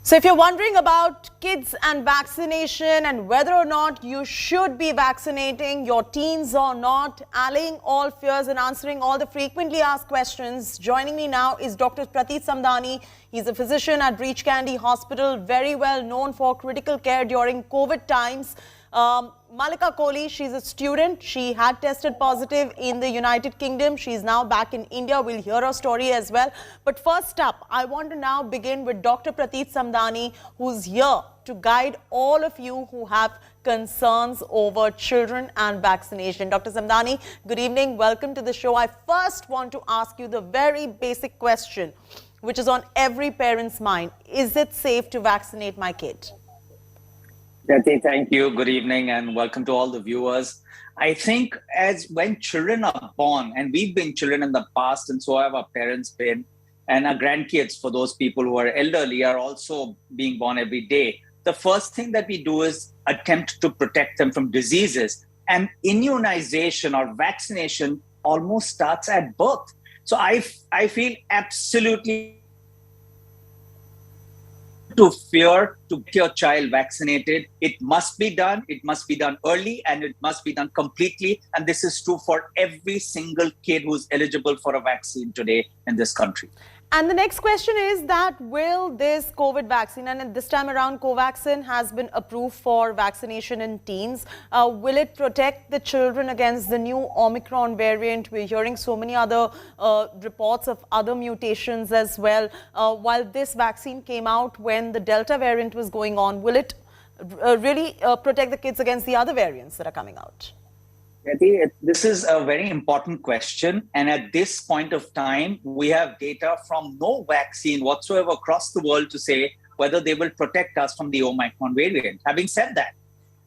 So if you're wondering about kids and vaccination and whether or not you should be vaccinating your teens or not, allaying all fears and answering all the frequently asked questions, joining me now is Dr. Pratit Samdani. He's a physician at Breach Candy Hospital, very well known for critical care during COVID times. Malika, she's a student. She had tested positive in the United Kingdom. She's now back in India. We'll hear her story as well. But first up, I want to now begin with Dr. Pratit Samdani, who's here to guide all of you who have concerns over children and vaccination. Dr. Samdani, good evening. Welcome to the show. I first want to ask you the very basic question, which is on every parent's mind. Is it safe to vaccinate my kid? Pratit, thank you. Good evening and welcome to all the viewers. I think when children are born, and we've been children in the past and so have our parents been, and our grandkids, for those people who are elderly, are also being born every day. The first thing that we do is attempt to protect them from diseases. And immunization or vaccination almost starts at birth. So I feel absolutely to fear to get your child vaccinated. It must be done. It must be done early and it must be done completely. And this is true for every single kid who's eligible for a vaccine today in this country. And the next question is that will this COVID vaccine, and this time around Covaxin has been approved for vaccination in teens, will it protect the children against the new Omicron variant? We're hearing so many other reports of other mutations as well. While this vaccine came out when the Delta variant was going on, will it really protect the kids against the other variants that are coming out? This is a very important question. And at this point of time, we have data from no vaccine whatsoever across the world to say whether they will protect us from the Omicron variant. Having said that,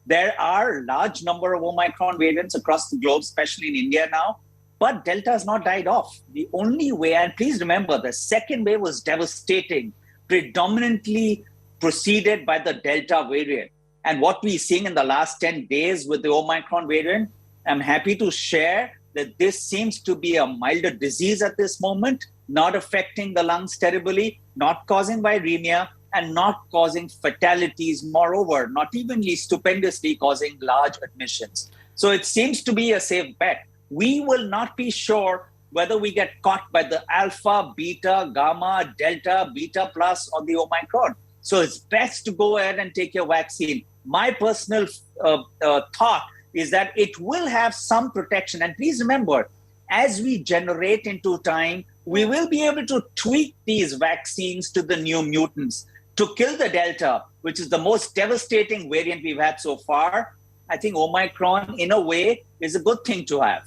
there are a large number of Omicron variants across the globe, especially in India now, but Delta has not died off. The only way, and please remember, the second wave was devastating, predominantly preceded by the Delta variant. And what we're seeing in the last 10 days with the Omicron variant, I'm happy to share that this seems to be a milder disease at this moment, not affecting the lungs terribly, not causing viremia, and not causing fatalities. Moreover, not evenly stupendously causing large admissions. So it seems to be a safe bet. We will not be sure whether we get caught by the alpha, beta, gamma, delta, beta plus, or the Omicron. So it's best to go ahead and take your vaccine. My personal thought is that it will have some protection. And please remember, as we generate into time, we will be able to tweak these vaccines to the new mutants to kill the Delta, which is the most devastating variant we've had so far. I think Omicron, in a way, is a good thing to have.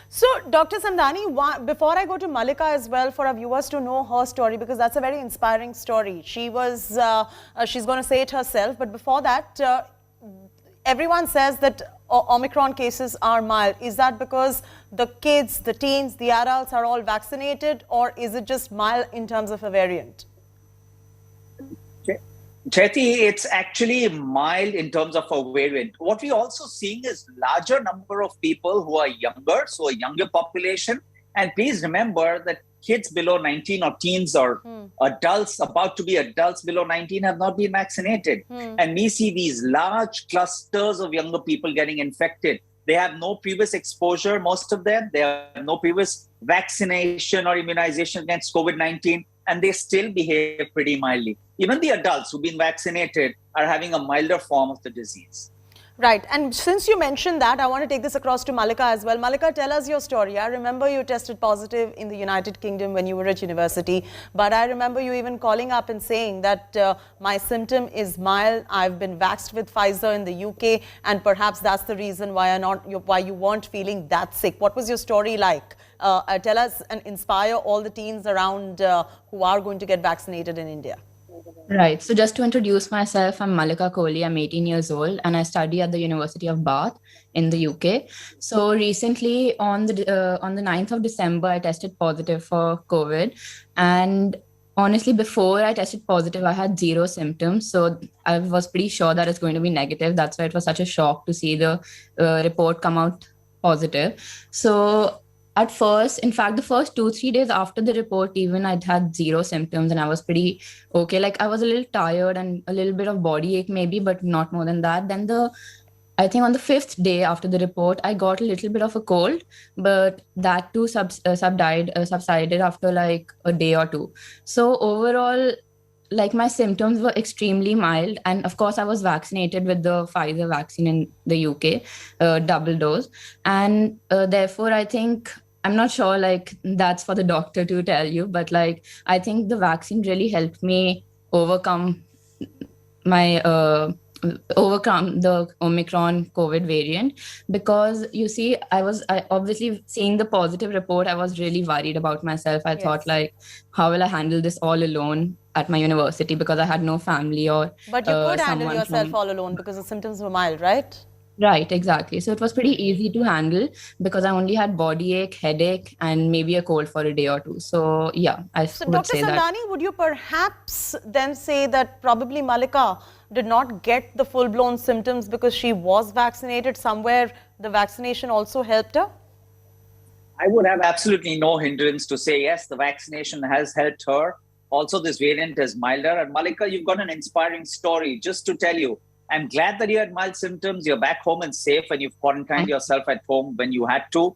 So, Dr. Samdani, before I go to Malika as well, for our viewers to know her story, because that's a very inspiring story. She was, she's going to say it herself, but before that, everyone says that Omicron cases are mild. Is that because the kids, the teens, the adults are all vaccinated, or is it just mild in terms of a variant? Chetty, it's actually mild in terms of a variant. What we're also seeing is larger number of people who are younger, so a younger population. And please remember that kids below 19 or teens or adults about to be adults below 19 have not been vaccinated. And we see these large clusters of younger people getting infected. They have no previous exposure, most of them. They have no previous vaccination or immunization against COVID-19, and they still behave pretty mildly. Even the adults who've been vaccinated are having a milder form of the disease. Right. And since you mentioned that, I want to take this across to Malika as well. Malika, tell us your story. I remember you tested positive in the United Kingdom when you were at university. But I remember you even calling up and saying that my symptom is mild. I've been vaxxed with Pfizer in the UK. And perhaps that's the reason why you weren't feeling that sick. What was your story like? Tell us and inspire all the teens around who are going to get vaccinated in India. Right. So just to introduce myself, I'm Malika. I'm 18 years old and I study at the University of Bath in the UK. So recently on the 9th of December, I tested positive for COVID. And honestly, before I tested positive, I had zero symptoms. So I was pretty sure that it's going to be negative. That's why it was such a shock to see the report come out positive. So at first, in fact, the first 2-3 days after the report, even I'd had zero symptoms and I was pretty okay. Like I was a little tired and a little bit of body ache maybe, but not more than that. Then I think on the 5th day after the report, I got a little bit of a cold, but that too subsided after like a day or two. So overall, like my symptoms were extremely mild, and of course I was vaccinated with the Pfizer vaccine in the UK, double dose, and therefore I think, I'm not sure like that's for the doctor to tell you, but like I think the vaccine really helped me overcome my overcome the Omicron COVID variant, because you see, I obviously seeing the positive report, I was really worried about myself. I thought like, how will I handle this all alone at my university, because I had no family or But you could handle someone yourself all alone because the symptoms were mild, right? Right, exactly. So it was pretty easy to handle because I only had body ache, headache, and maybe a cold for a day or two. So yeah, I So, would Dr. say that. Samdani, would you perhaps then say that probably Malika did not get the full-blown symptoms because she was vaccinated? Somewhere the vaccination also helped her? I would have absolutely no hindrance to say, yes, the vaccination has helped her. Also, this variant is milder. And Malika, you've got an inspiring story. Just to tell you, I'm glad that you had mild symptoms. You're back home and safe, and you've quarantined yourself at home when you had to.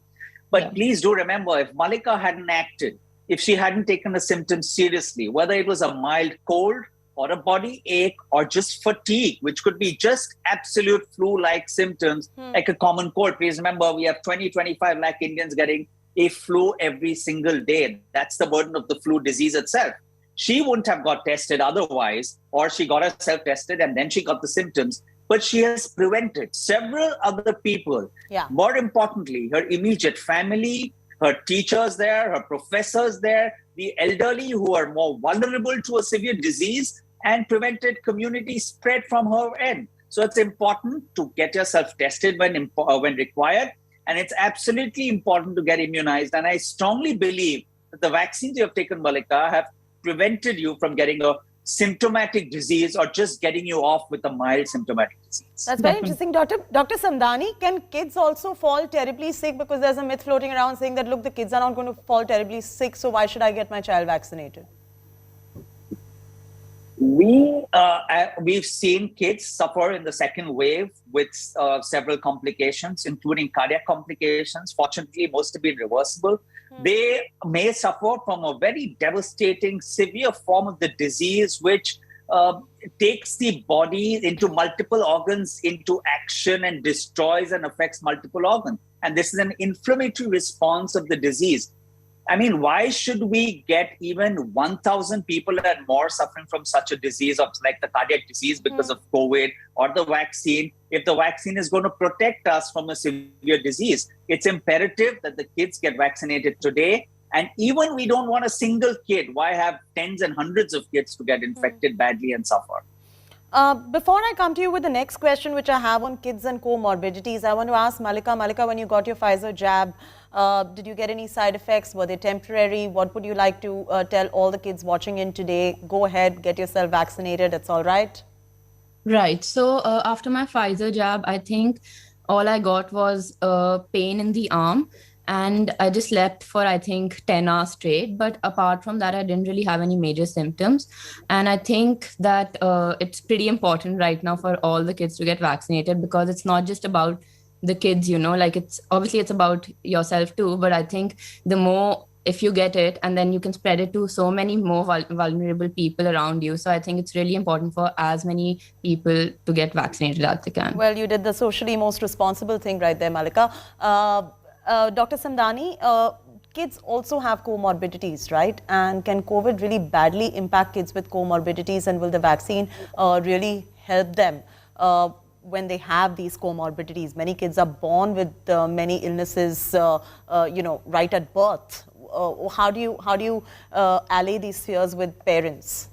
But please do remember, if Malika hadn't acted, if she hadn't taken the symptoms seriously, whether it was a mild cold or a body ache or just fatigue, which could be just absolute flu-like symptoms, like a common cold. Please remember, we have 25 lakh Indians getting a flu every single day. That's the burden of the flu disease itself. She wouldn't have got tested otherwise, or she got herself tested and then she got the symptoms. But she has prevented several other people. More importantly, her immediate family, her teachers there, her professors there, the elderly who are more vulnerable to a severe disease, and prevented community spread from her end. So it's important to get yourself tested when required. And it's absolutely important to get immunized. And I strongly believe that the vaccines you have taken, Malika, have prevented you from getting a symptomatic disease or just getting you off with a mild symptomatic disease. That's very interesting. Dr. Samdani, can kids also fall terribly sick? Because there's a myth floating around saying that, look, the kids are not going to fall terribly sick, so why should I get my child vaccinated? We've seen kids suffer in the second wave with several complications, including cardiac complications. Fortunately, most have been reversible. They may suffer from a very devastating, severe form of the disease, which takes the body into multiple organs into action and destroys and affects multiple organs. And this is an inflammatory response of the disease. I mean, why should we get even 1,000 people and more suffering from such a disease of like the cardiac disease because of COVID or the vaccine, if the vaccine is going to protect us from a severe disease? It's imperative that the kids get vaccinated today. And even we don't want a single kid. Why have tens and hundreds of kids to get infected badly and suffer? Before I come to you with the next question, which I have on kids and comorbidities, I want to ask Malika. Malika, when you got your Pfizer jab, did you get any side effects? Were they temporary? What would you like to tell all the kids watching in today? Go ahead, get yourself vaccinated. It's all right. Right. So after my Pfizer jab, I think all I got was pain in the arm. And I just slept for, I think, 10 hours straight. But apart from that, I didn't really have any major symptoms. And I think that it's pretty important right now for all the kids to get vaccinated, because it's not just about the kids, you know, like it's about yourself too. But I think the more, if you get it, and then you can spread it to so many more vulnerable people around you. So I think it's really important for as many people to get vaccinated as they can. Well, you did the socially most responsible thing right there, Malika. Dr. Samdani, kids also have comorbidities, right? And can COVID really badly impact kids with comorbidities, and will the vaccine really help them when they have these comorbidities? Many kids are born with many illnesses, right at birth. How do you allay these fears with parents?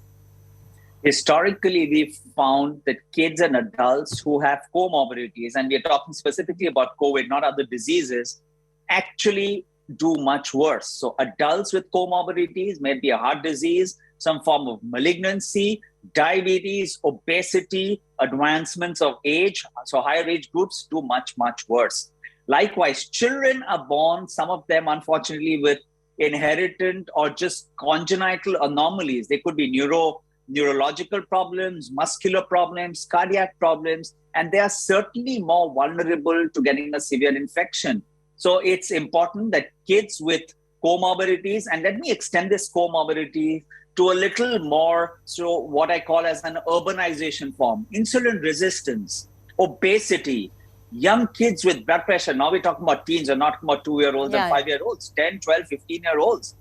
Historically, we've found that kids and adults who have comorbidities, and we're talking specifically about COVID, not other diseases, actually do much worse. So adults with comorbidities, maybe a heart disease, some form of malignancy, diabetes, obesity, advancements of age, so higher age groups do much, much worse. Likewise, children are born, some of them unfortunately with inherited or just congenital anomalies. They could be neurological problems, muscular problems, cardiac problems, and they are certainly more vulnerable to getting a severe infection. So it's important that kids with comorbidities, and let me extend this comorbidity to a little more, so what I call as an urbanization form, insulin resistance, obesity, young kids with blood pressure. Now we're talking about teens, we're not talking about 2-year-olds and 5-year-olds, 10, 12, 15-year-olds.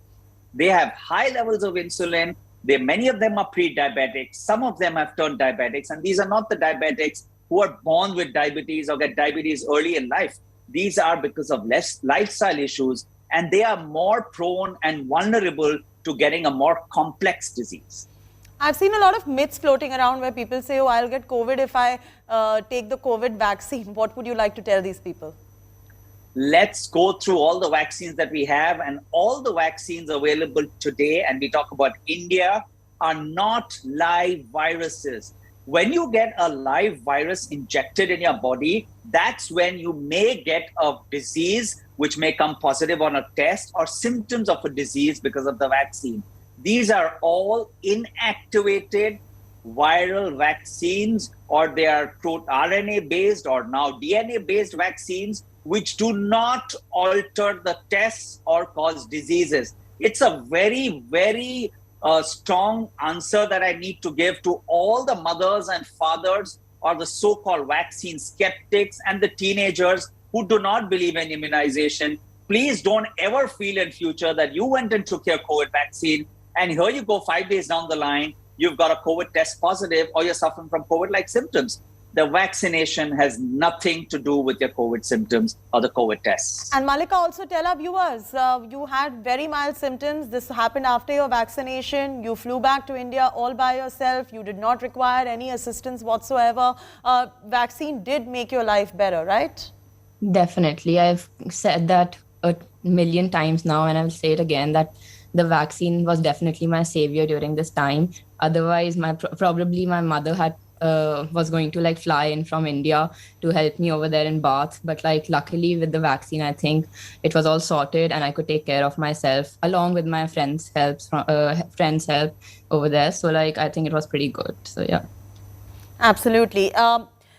They have high levels of insulin. Many of them are pre-diabetics. Some of them have turned diabetics. And these are not the diabetics who are born with diabetes or get diabetes early in life. These are because of less lifestyle issues, and they are more prone and vulnerable to getting a more complex disease. I've seen a lot of myths floating around where people say, oh, I'll get COVID if I take the COVID vaccine. What would you like to tell these people? Let's go through all the vaccines that we have, and all the vaccines available today, and we talk about India, are not live viruses. When you get a live virus injected in your body, that's when you may get a disease which may come positive on a test, or symptoms of a disease because of the vaccine. These are all inactivated viral vaccines, or they are RNA-based or now DNA-based vaccines, which do not alter the tests or cause diseases. It's a very, very strong answer that I need to give to all the mothers and fathers, or the so-called vaccine skeptics and the teenagers who do not believe in immunization. Please don't ever feel in future that you went and took your COVID vaccine, and here you go 5 days down the line, you've got a COVID test positive, or you're suffering from COVID-like symptoms. The vaccination has nothing to do with your COVID symptoms or the COVID tests. And Malika, also tell our viewers, you had very mild symptoms. This happened after your vaccination. You flew back to India all by yourself. You did not require any assistance whatsoever. Vaccine did make your life better, right? Definitely. I've said that a million times now, and I'll say it again, that the vaccine was definitely my savior during this time. Otherwise, probably my mother was going to fly in from India to help me over there in Bath. But luckily with the vaccine, I think it was all sorted and I could take care of myself along with my friends' help over there. So I think it was pretty good. So yeah. Absolutely.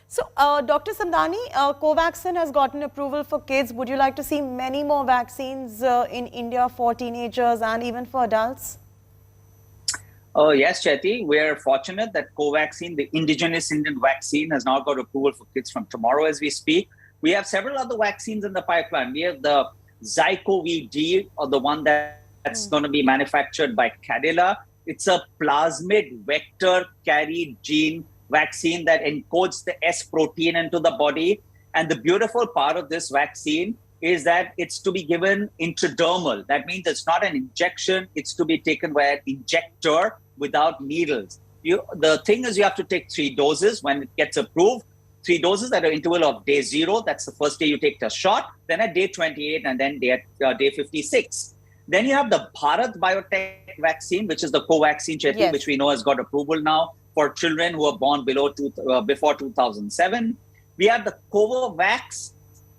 So Dr. Samdani, Covaxin has gotten approval for kids. Would you like to see many more vaccines in India for teenagers and even for adults? Yes, Chetty, we're fortunate that Covaxin, the indigenous Indian vaccine, has now got approval for kids from tomorrow as we speak. We have several other vaccines in the pipeline. We have the ZyCoV-D, or the one that's going to be manufactured by Cadila. It's a plasmid vector carried gene vaccine that encodes the S protein into the body. And the beautiful part of this vaccine is that it's to be given intradermal. That means it's not an injection, it's to be taken by an injector without needles. The thing is, you have to take 3 doses when it gets approved. 3 doses at an interval of day 0. That's the first day you take the shot, then at day 28, and then day 56. Then you have the Bharat Biotech vaccine, which is the Covaxin, Chetty, yes, which we know has got approval now for children who are born before 2007. We have the Covovax.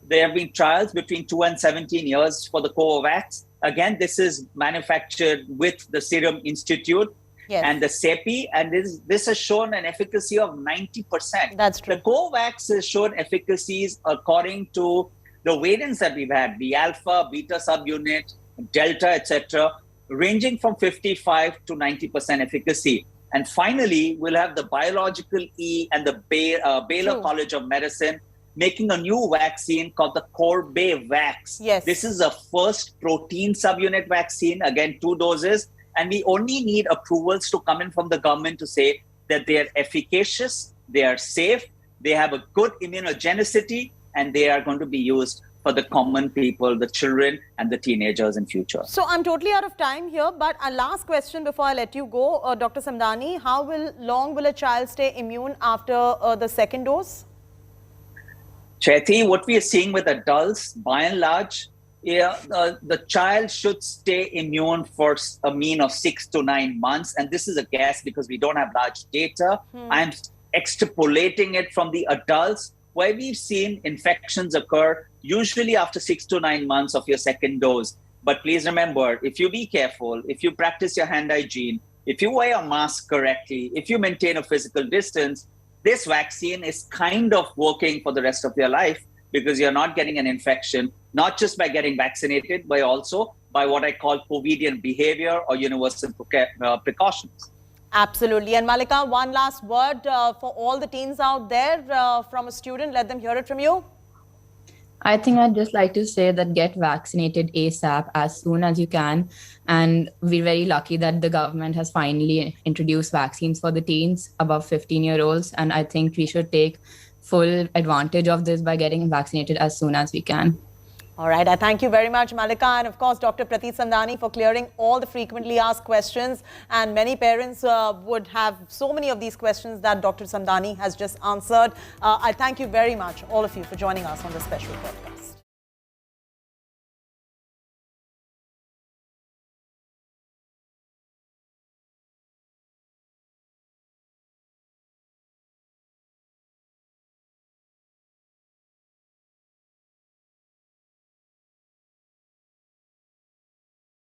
There have been trials between 2 and 17 years for the Covovax. Again, this is manufactured with the Serum Institute, yes, and the CEPI, and this has shown an efficacy of 90%. That's true. The Covax has shown efficacies according to the variants that we've had, the alpha, beta subunit, delta, etc., ranging from 55 to 90% efficacy. And finally, we'll have the Biological E and the Baylor College of Medicine making a new vaccine called the Corbevax. Yes. This is the first protein subunit vaccine, again, 2 doses. And we only need approvals to come in from the government to say that they are efficacious, they are safe, they have a good immunogenicity, and they are going to be used for the common people, the children and the teenagers in future. So I'm totally out of time here, but a last question before I let you go, Dr. Samdani, how long will a child stay immune after the second dose? Chetty, what we are seeing with adults, by and large, the child should stay immune for a mean of 6 to 9 months. And this is a guess because we don't have large data. I'm extrapolating it from the adults where we've seen infections occur usually after 6 to 9 months of your second dose. But please remember, if you be careful, if you practice your hand hygiene, if you wear a mask correctly, if you maintain a physical distance, this vaccine is kind of working for the rest of your life, because you're not getting an infection, not just by getting vaccinated, but also by what I call COVIDian behavior or universal precautions. Absolutely. And Malika, one last word for all the teens out there from a student. Let them hear it from you. I think I'd just like to say that get vaccinated ASAP as soon as you can. And we're very lucky that the government has finally introduced vaccines for the teens above 15-year-olds. And I think we should take full advantage of this by getting vaccinated as soon as we can. All right. I thank you very much, Malika. And of course, Dr. Pratit Samdani, for clearing all the frequently asked questions. And many parents would have so many of these questions that Dr. Samdani has just answered. I thank you very much, all of you, for joining us on this special podcast.